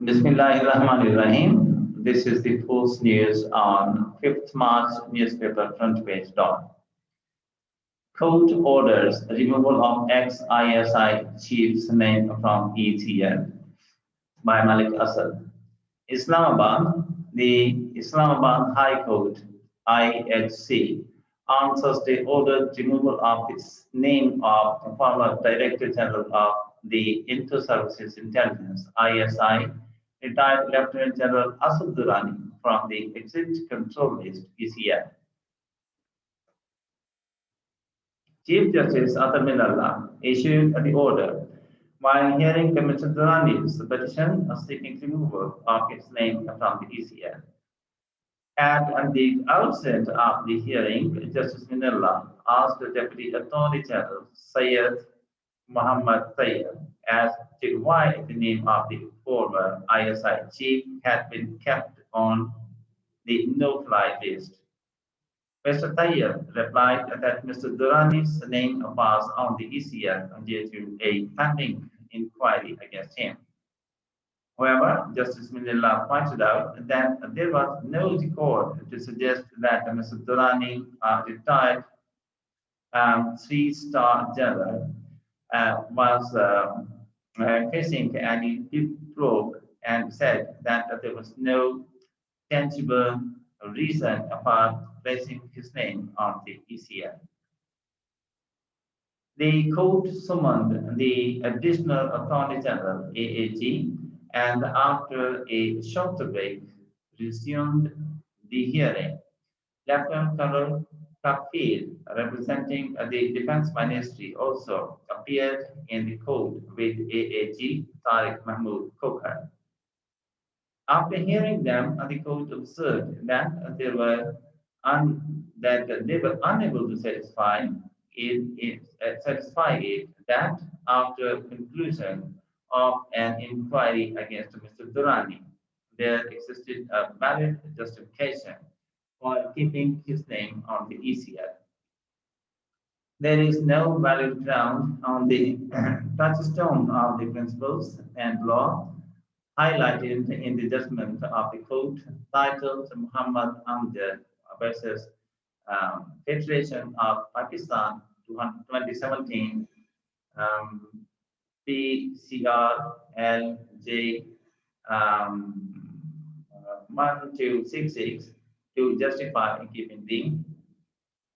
Bismillahirrahmanirrahim. This is the Post News on 5th March newspaper front page. Court orders removal of ex-ISI chief's name from ETL by Malik Asad. Islamabad, the Islamabad High Court (IHC) on Thursday ordered removal of the name of the former Director General of the Inter-Services Intelligence (ISI), retired Lieutenant General Asad Durrani, from the Exit Control List (ECL). Chief Justice Atar Minallah issued the order while hearing Mr. Durrani's petition seeking removal of its name from the ECL. At the outset of the hearing, Justice Minallah asked the Deputy Attorney General Syed Muhammad Tayyib as to why the name of the former ISI chief had been kept on the no-fly list. Mr. Tayyib replied that Mr. Durrani's name was on the ECL due to a pending inquiry against him. However, Justice Minallah pointed out that there was no record to suggest that Mr. Durrani, retired three-star general, was facing any probe, and said that there was no tangible reason for placing his name on the ECL. The court summoned the Additional Attorney General (AAG) and after a short break resumed the hearing. Lieutenant Colonel Kafir, representing the Defense Ministry, also appeared in the court with AAG Tariq Mahmood Kokar. After hearing them, the court observed that they were unable to satisfy it that after conclusion of an inquiry against Mr. Durrani, there existed a valid justification for keeping his name on the ECL. There is no valid ground on the touchstone of the principles and law highlighted in the judgment of the court titled Muhammad Amjad versus Federation of Pakistan 2017 PCRLJ 1266 to justify keeping the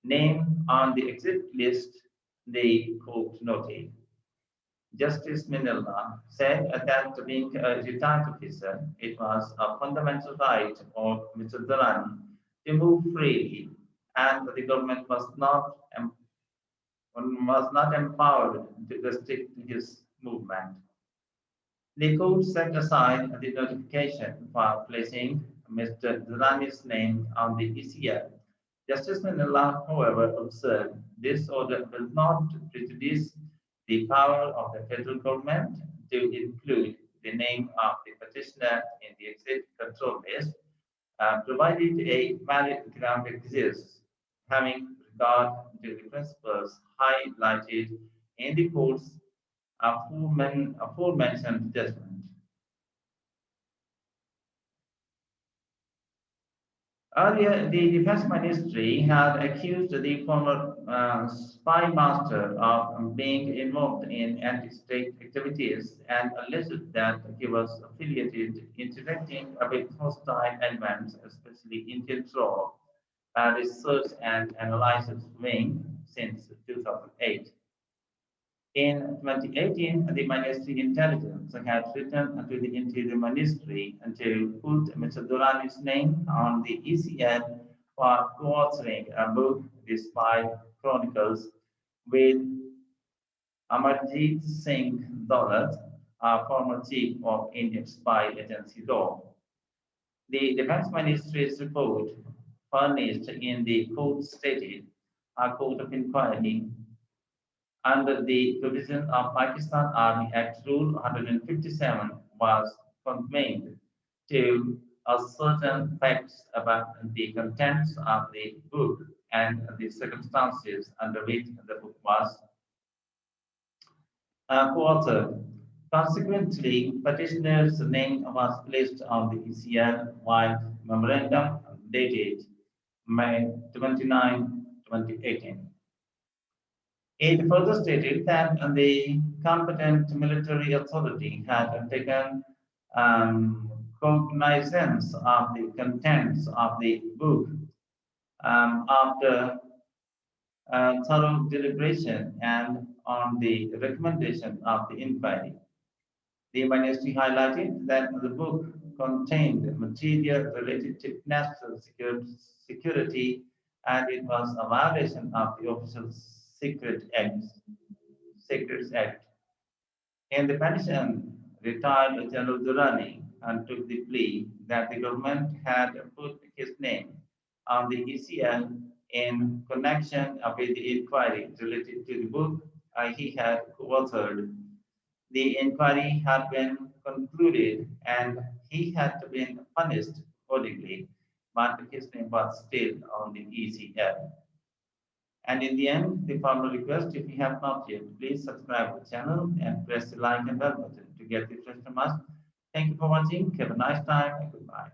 name on the exit list, the court noted. Justice Minallah said that being a retired officer, it was a fundamental right of Mr. Durrani to move freely, and the government was not empowered to restrict his movement. The court set aside the notification for placing Mr. Durrani's name on the ECL. Justice Minallah, however, observed this order will not prejudice the power of the federal government to include the name of the petitioner in the exit control list, provided a valid ground exists, having regard to the principles highlighted in the court's aforementioned judgment. Earlier, the Defense Ministry had accused the former spy master of being involved in anti-state activities and alleged that he was affiliated, interacting with hostile elements, especially Indian Troop Research and Analysis Wing, since 2008. In 2018, the Ministry Intelligence had written to the Interior Ministry to put Mr. Durrani's name on the ECL for co-authoring a book, The Spy Chronicles, with Amarjit Singh Daulat, a former chief of Indian spy agency law. The Defense Ministry's report, furnished in the court, stated a court of inquiry under the provision of Pakistan Army Act Rule 157 was confined to certain facts about the contents of the book and the circumstances under which the book was co-authored. Consequently, petitioner's name was placed on the ECL white memorandum dated May 29, 2018. It further stated that the competent military authority had taken cognizance of the contents of the book after thorough deliberation and on the recommendation of the inquiry. The ministry highlighted that the book contained material related to national security and it was a violation of the Official Secrets Act. In the petition, retired General Durrani took the plea that the government had put his name on the ECL in connection with the inquiry related to the book he had co-authored. The inquiry had been concluded and he had been punished accordingly, but his name was still on the ECL. And in the end, the formal request, if you have not yet, please subscribe to the channel and press the like and bell button to get the fresh from us. Thank you for watching. Have a nice time and goodbye.